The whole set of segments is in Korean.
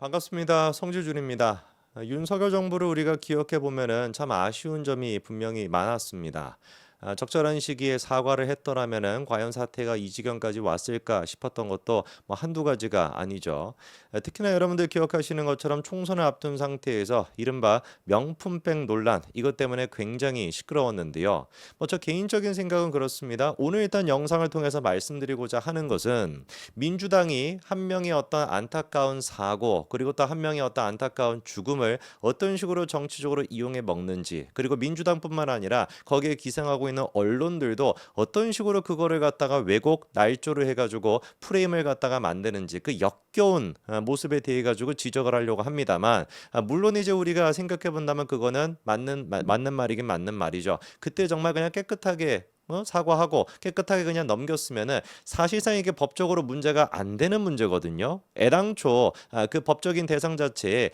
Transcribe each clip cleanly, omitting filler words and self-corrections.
반갑습니다. 성주준입니다. 윤석열 정부를 우리가 기억해 보면은 참 아쉬운 점이 분명히 많았습니다. 적절한 시기에 사과를 했더라면은 과연 사태가 이 지경까지 왔을까 싶었던 것도 뭐 한두 가지가 아니죠. 특히나 여러분들 기억하시는 것처럼 총선을 앞둔 상태에서 이른바 명품백 논란 이것 때문에 굉장히 시끄러웠는데요. 뭐 저 개인적인 생각은 그렇습니다. 오늘 일단 영상을 통해서 말씀드리고자 하는 것은 민주당이 한 명의 어떤 안타까운 사고 그리고 또 한 명의 어떤 안타까운 죽음을 어떤 식으로 정치적으로 이용해 먹는지 그리고 민주당뿐만 아니라 거기에 기생하고 있는 언론들도 어떤 식으로 그거를 갖다가 왜곡 날조를 해가지고 프레임을 갖다가 만드는지 그 역겨운 모습에 대해 가지고 지적을 하려고 합니다만 물론 이제 우리가 생각해 본다면 그거는 맞는 말이긴 맞는 말이죠. 그때 정말 그냥 깨끗하게 사과하고 깨끗하게 그냥 넘겼으면은 사실상 이게 법적으로 문제가 안 되는 문제거든요. 애당초 그 법적인 대상 자체에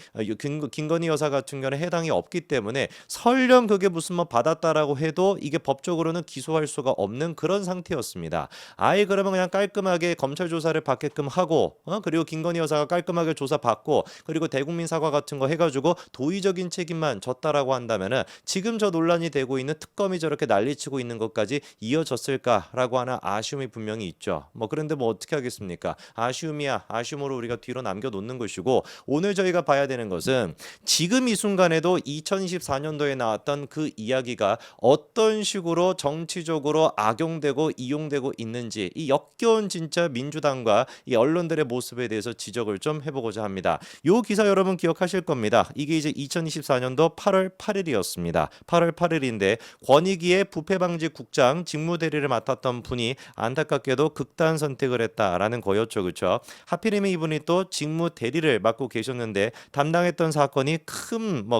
김건희 여사 같은 경우는 해당이 없기 때문에 설령 그게 무슨 뭐 받았다라고 해도 이게 법적으로는 기소할 수가 없는 그런 상태였습니다. 아예 그러면 그냥 깔끔하게 검찰 조사를 받게끔 하고 그리고 김건희 여사가 깔끔하게 조사받고 그리고 대국민 사과 같은 거 해가지고 도의적인 책임만 졌다라고 한다면은 지금 저 논란이 되고 있는 특검이 저렇게 난리치고 있는 것까지 이어졌을까라고 하는 아쉬움이 분명히 있죠. 뭐 그런데 뭐 어떻게 하겠습니까? 아쉬움이야. 아쉬움으로 우리가 뒤로 남겨놓는 것이고 오늘 저희가 봐야 되는 것은 지금 이 순간에도 2024년도에 나왔던 그 이야기가 어떤 식으로 정치적으로 악용되고 이용되고 있는지 이 역겨운 진짜 민주당과 이 언론들의 모습에 대해서 지적을 좀 해보고자 합니다. 요 기사 여러분 기억하실 겁니다. 이게 이제 2024년도 8월 8일이었습니다. 8월 8일인데 권익위의 부패방지 국장 직무대리를 맡았던 분이 안타깝게도 극단 선택을 했다라는 거였죠. 그렇죠? 하필이면 이분이 또 직무대리를 맡고 계셨는데 담당했던 사건이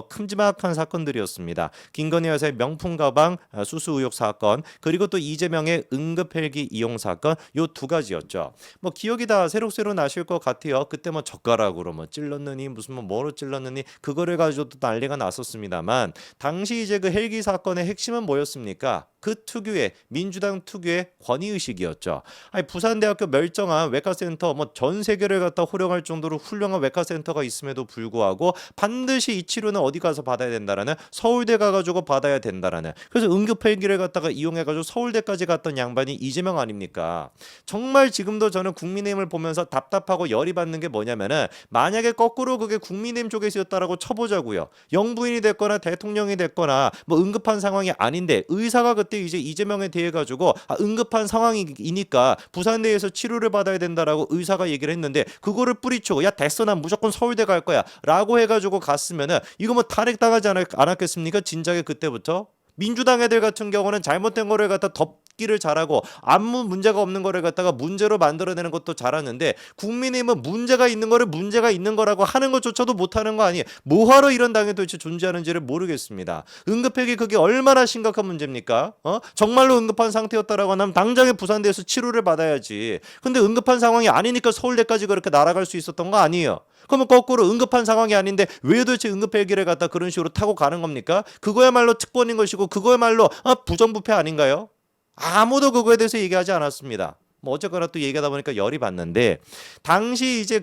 큼지막한 사건들이었습니다. 김건희 여사의 명품 가방 수수 의혹 사건 그리고 또 이재명의 응급 헬기 이용 사건 요 두 가지였죠. 뭐 기억이 다 새록새록 나실 것 같아요. 그때 뭐 젓가락으로 뭐 찔렀느니 무슨 뭐로 찔렀느니 그거를 가지고도 난리가 났었습니다만 당시 이제 그 헬기 사건의 핵심은 뭐였습니까? 그 특유의 민주당 특유의 권위의식이었죠. 아니 부산대학교 멸정한 외과센터 뭐 전 세계를 갖다 호령할 정도로 훌륭한 외과센터가 있음에도 불구하고 반드시 이 치료는 어디 가서 받아야 된다라는 서울대 가가지고 받아야 된다라는 그래서 응급헬기를 갖다가 이용해가지고 서울대까지 갔던 양반이 이재명 아닙니까? 정말 지금도 저는 국민의힘을 보면서 답답하고 열이 받는 게 뭐냐면은 만약에 거꾸로 그게 국민의힘 쪽에서였다라고 쳐보자고요. 영부인이 됐거나 대통령이 됐거나 뭐 응급한 상황이 아닌데 의사가 그때 이제 이재명에 대해 가지고 응급한 상황이니까 부산대에서 치료를 받아야 된다라고 의사가 얘기를 했는데 그거를 뿌리치고 야 됐어 난 무조건 서울대 갈 거야 라고 해가지고 갔으면은 이거 뭐 탄핵당하지 않았겠습니까? 진작에 그때부터 민주당 애들 같은 경우는 잘못된 거를 갖다 덮기를 잘하고 아무 문제가 없는 거를 갖다가 문제로 만들어내는 것도 잘하는데 국민의힘은 문제가 있는 거를 문제가 있는 거라고 하는 것조차도 못하는 거 아니에요. 뭐하러 이런 당이 도대체 존재하는지를 모르겠습니다. 응급핵이 그게 얼마나 심각한 문제입니까? 정말로 응급한 상태였다라고 하면 당장에 부산대에서 치료를 받아야지. 근데 응급한 상황이 아니니까 서울대까지 그렇게 날아갈 수 있었던 거 아니에요. 그러면 거꾸로 응급한 상황이 아닌데 왜 도대체 응급헬기를 갖다 그런 식으로 타고 가는 겁니까? 그거야말로 특권인 것이고 그거야말로 부정부패 아닌가요? 아무도 그거에 대해서 얘기하지 않았습니다. 뭐 어쨌거나 또 얘기하다 보니까 열이 받는데 당시 이제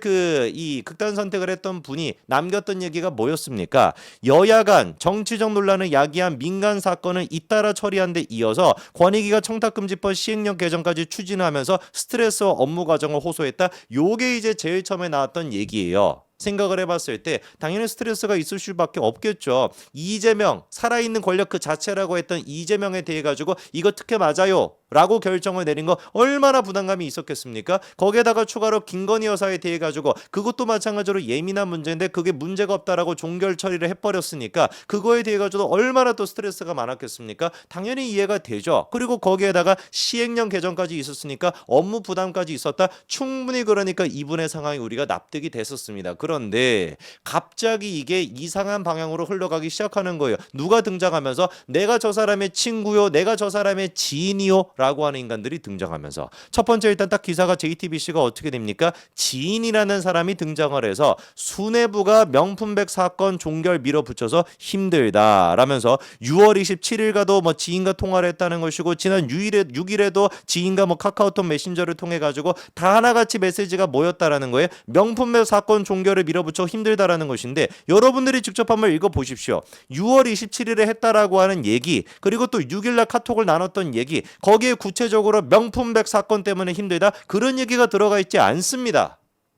이 극단 선택을 했던 분이 남겼던 얘기가 뭐였습니까? 여야 간 정치적 논란을 야기한 민간 사건을 잇따라 처리한 데 이어서 권익위가 청탁금지법 시행령 개정까지 추진하면서 스트레스와 업무 과정을 호소했다. 요게 이제 제일 처음에 나왔던 얘기예요. 생각을 해봤을 때 당연히 스트레스가 있을 수밖에 없겠죠. 이재명 살아있는 권력 그 자체라고 했던 이재명에 대해 가지고 이거 특혜 맞아요 라고 결정을 내린 거 얼마나 부담감이 있었겠습니까? 거기에다가 추가로 김건희 여사에 대해 가지고 그것도 마찬가지로 예민한 문제인데 그게 문제가 없다라고 종결 처리를 해버렸으니까 그거에 대해 가지고 얼마나 또 스트레스가 많았겠습니까? 당연히 이해가 되죠. 그리고 거기에다가 시행령 개정까지 있었으니까 업무 부담까지 있었다. 충분히 그러니까 이분의 상황이 우리가 납득이 됐었습니다. 그런데 갑자기 이게 이상한 방향으로 흘러가기 시작하는 거예요. 누가 등장하면서 내가 저 사람의 친구요, 내가 저 사람의 지인이요 라고 하는 인간들이 등장하면서 첫 번째 일단 딱 기사가 JTBC가 어떻게 됩니까? 지인이라는 사람이 등장을 해서 수뇌부가 명품백 사건 종결 밀어붙여서 힘들다 라면서 6월 27일가도 뭐 지인과 통화를 했다는 것이고 지난 6일에도 지인과 뭐 카카오톡 메신저를 통해 가지고 다 하나같이 메시지가 모였다라는 거예요. 명품백 사건 종결을 밀어붙여 힘들다라는 것인데 여러분들이 직접 한번 읽어보십시오. 6월 27일에 했다라고 하는 얘기 그리고 또 6일날 카톡을 나눴던 얘기 거기에 구체적으로 명품백 사건 때문에 힘들다 그런 얘기가 들어가 있지 않습니다.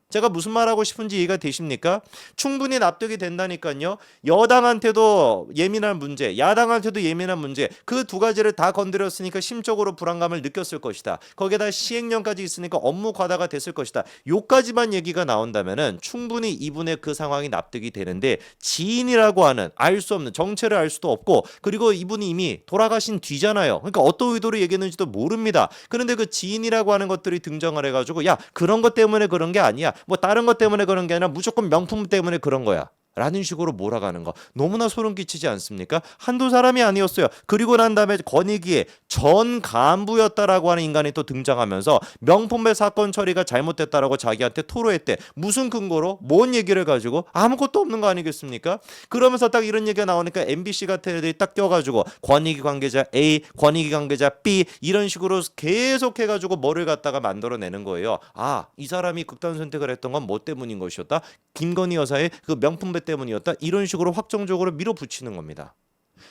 제가 무슨 말하고 싶은지 이해가 되십니까? 충분히 납득이 된다니까요. 여당한테도 예민한 문제, 야당한테도 예민한 문제 그 두 가지를 다 건드렸으니까 심적으로 불안감을 느꼈을 것이다. 거기에다 시행령까지 있으니까 업무 과다가 됐을 것이다. 요까지만 얘기가 나온다면은 충분히 이분의 그 상황이 납득이 되는데 지인이라고 하는 알 수 없는 정체를 알 수도 없고 그리고 이분이 이미 돌아가신 뒤잖아요. 그러니까 어떤 의도로 얘기했는지도 모릅니다. 그런데 그 지인이라고 하는 것들이 등장을 해가지고 야 그런 것 때문에 그런 게 아니야. 뭐 다른 것 때문에 그런 게 아니라 무조건 명품 때문에 그런 거야 라는 식으로 몰아가는 거 너무나 소름 끼치지 않습니까? 한두 사람이 아니었어요. 그리고 난 다음에 권익위의 전 간부였다라고 하는 인간이 또 등장하면서 명품백 사건 처리가 잘못됐다라고 자기한테 토로했대. 무슨 근거로? 뭔 얘기를 가지고? 아무것도 없는 거 아니겠습니까? 그러면서 딱 이런 얘기가 나오니까 MBC 같은 애들이 딱 껴가지고 권익위 관계자 A, 권익위 관계자 B 이런 식으로 계속 해가지고 뭐를 갖다가 만들어내는 거예요. 아, 이 사람이 극단 선택을 했던 건 뭐 때문인 것이었다? 김건희 여사의 그 명품백 때문이었다. 이런 식으로 확정적으로 밀어붙이는 겁니다.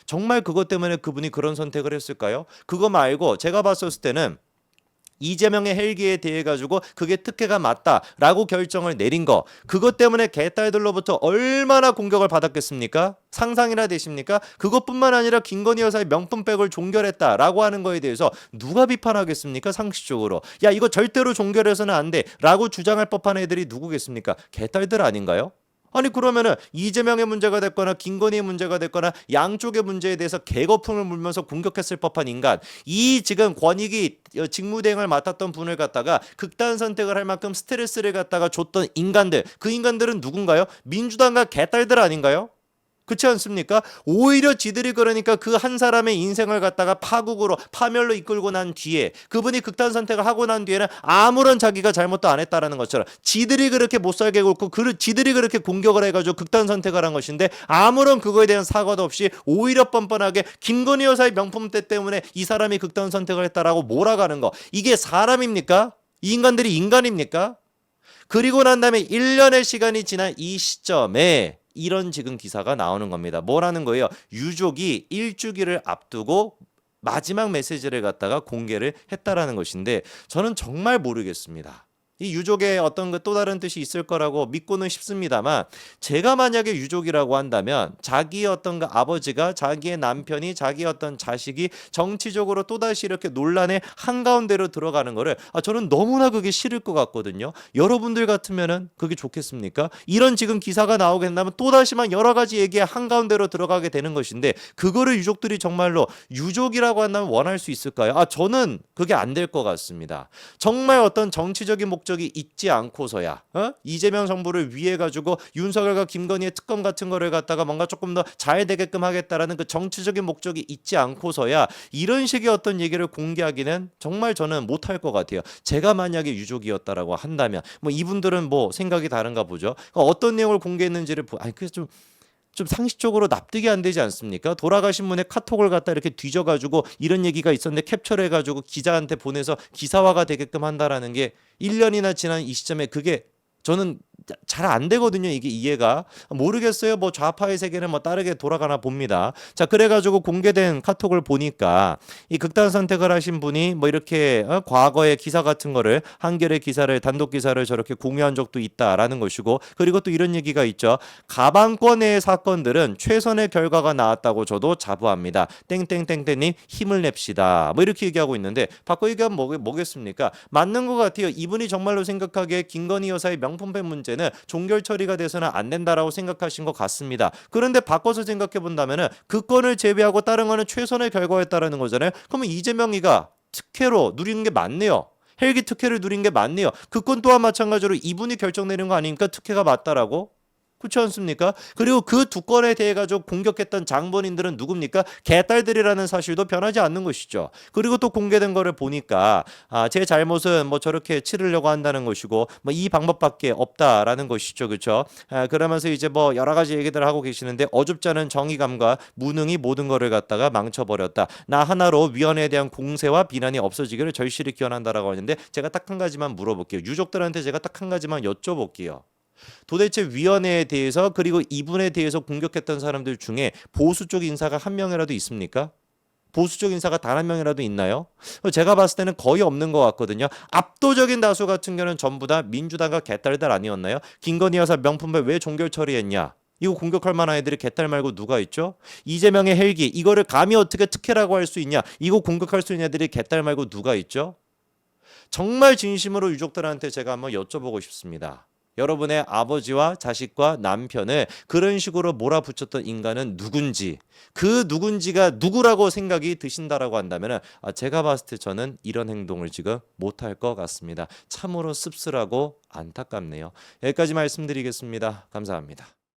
정말 그것 때문에 그분이 그런 선택을 했을까요? 그거 말고 제가 봤었을 때는 이재명의 헬기에 대해 가지고 그게 특혜가 맞다라고 결정을 내린 거 그것 때문에 개딸들로부터 얼마나 공격을 받았겠습니까? 상상이나 되십니까? 그것뿐만 아니라 김건희 여사의 명품백을 종결했다라고 하는 거에 대해서 누가 비판하겠습니까? 상식적으로 야 이거 절대로 종결해서는 안 돼 라고 주장할 법한 애들이 누구겠습니까? 개딸들 아닌가요? 아니 그러면은 이재명의 문제가 됐거나 김건희의 문제가 됐거나 양쪽의 문제에 대해서 개거품을 물면서 공격했을 법한 인간 이 지금 권익위 직무대행을 맡았던 분을 갖다가 극단 선택을 할 만큼 스트레스를 갖다가 줬던 인간들 그 인간들은 누군가요? 민주당과 개딸들 아닌가요? 그렇지 않습니까? 오히려 지들이 그러니까 그 한 사람의 인생을 갖다가 파국으로 파멸로 이끌고 난 뒤에 그분이 극단 선택을 하고 난 뒤에는 아무런 자기가 잘못도 안 했다라는 것처럼 지들이 그렇게 못 살게 굴고 지들이 그렇게 공격을 해가지고 극단 선택을 한 것인데 아무런 그거에 대한 사과도 없이 오히려 뻔뻔하게 김건희 여사의 명품백 때문에 이 사람이 극단 선택을 했다라고 몰아가는 거 이게 사람입니까? 이 인간들이 인간입니까? 그리고 난 다음에 1년의 시간이 지난 이 시점에 이런 지금 기사가 나오는 겁니다. 뭐라는 거예요? 유족이 일주기를 앞두고 마지막 메시지를 갖다가 공개를 했다라는 것인데 저는 정말 모르겠습니다. 이 유족의 어떤 그 또 다른 뜻이 있을 거라고 믿고는 싶습니다만 제가 만약에 유족이라고 한다면 자기의 어떤 그 아버지가 자기의 남편이 자기의 어떤 자식이 정치적으로 또다시 이렇게 논란의 한가운데로 들어가는 거를 저는 너무나 그게 싫을 것 같거든요. 여러분들 같으면은 그게 좋겠습니까? 이런 지금 기사가 나오게 된다면 또다시만 여러 가지 얘기에 한가운데로 들어가게 되는 것인데 그거를 유족들이 정말로 유족이라고 한다면 원할 수 있을까요? 저는 그게 안 될 것 같습니다. 정말 어떤 정치적인 목적이 있지 않고서야 이재명 정부를 위해 가지고 윤석열과 김건희의 특검 같은 거를 갖다가 뭔가 조금 더 잘 되게끔 하겠다라는 그 정치적인 목적이 있지 않고서야 이런 식의 어떤 얘기를 공개하기는 정말 저는 못할 것 같아요. 제가 만약에 유족이었다라고 한다면 뭐 이분들은 뭐 생각이 다른가 보죠. 어떤 내용을 공개했는지를 그래서 좀 상식적으로 납득이 안 되지 않습니까? 돌아가신 분의 카톡을 갖다 이렇게 뒤져가지고 이런 얘기가 있었는데 캡처를 해가지고 기자한테 보내서 기사화가 되게끔 한다라는 게 1년이나 지난 이 시점에 그게 저는 잘 안 되거든요. 이게 이해가 모르겠어요. 뭐 좌파의 세계는 뭐 다르게 돌아가나 봅니다. 자 그래가지고 공개된 카톡을 보니까 이 극단 선택을 하신 분이 뭐 이렇게 과거의 기사 같은 거를 한겨레 기사를 단독 기사를 저렇게 공유한 적도 있다라는 것이고 그리고 또 이런 얘기가 있죠. 가방권의 사건들은 최선의 결과가 나왔다고 저도 자부합니다. 땡땡땡땡님 힘을 냅시다. 뭐 이렇게 얘기하고 있는데 바꿔 얘기하면 뭐겠습니까? 맞는 것 같아요. 이분이 정말로 생각하기에 김건희 여사의 명품백 문제는 종결 처리가 돼서는 안 된다라고 생각하신 것 같습니다. 그런데 바꿔서 생각해 본다면은 그 건을 제외하고 다른 거는 최선의 결과였다라는 거잖아요. 그러면 이재명이가 특혜로 누리는 게 맞네요. 헬기 특혜를 누린 게 맞네요. 그 건 또한 마찬가지로 이분이 결정 내린 거 아닙니까? 특혜가 맞다라고? 그렇지 않습니까? 그리고 그 두 건에 대해 가지고 공격했던 장본인들은 누굽니까? 개딸들이라는 사실도 변하지 않는 것이죠. 그리고 또 공개된 거를 보니까 제 잘못은 뭐 저렇게 치르려고 한다는 것이고 뭐 이 방법밖에 없다라는 것이죠. 그렇죠? 그러면서 이제 뭐 여러 가지 얘기들을 하고 계시는데 어줍지 않은 정의감과 무능이 모든 거를 갖다가 망쳐버렸다. 나 하나로 위원회에 대한 공세와 비난이 없어지기를 절실히 기원한다라고 하는데 제가 딱 한 가지만 물어볼게요. 유족들한테 제가 딱 한 가지만 여쭤볼게요. 도대체 위원회에 대해서 그리고 이분에 대해서 공격했던 사람들 중에 보수 쪽 인사가 한 명이라도 있습니까? 보수 쪽 인사가 단 한 명이라도 있나요? 제가 봤을 때는 거의 없는 것 같거든요. 압도적인 다수 같은 경우는 전부 다 민주당과 개딸들 아니었나요? 김건희 여사 명품백 왜 종결 처리했냐? 이거 공격할 만한 애들이 개딸 말고 누가 있죠? 이재명의 헬기 이거를 감히 어떻게 특혜라고 할 수 있냐? 이거 공격할 수 있는 애들이 개딸 말고 누가 있죠? 정말 진심으로 유족들한테 제가 한번 여쭤보고 싶습니다. 여러분의 아버지와 자식과 남편을 그런 식으로 몰아붙였던 인간은 누군지, 그 누군지가 누구라고 생각이 드신다라고 한다면 제가 봤을 때 저는 이런 행동을 지금 못할 것 같습니다. 참으로 씁쓸하고 안타깝네요. 여기까지 말씀드리겠습니다. 감사합니다.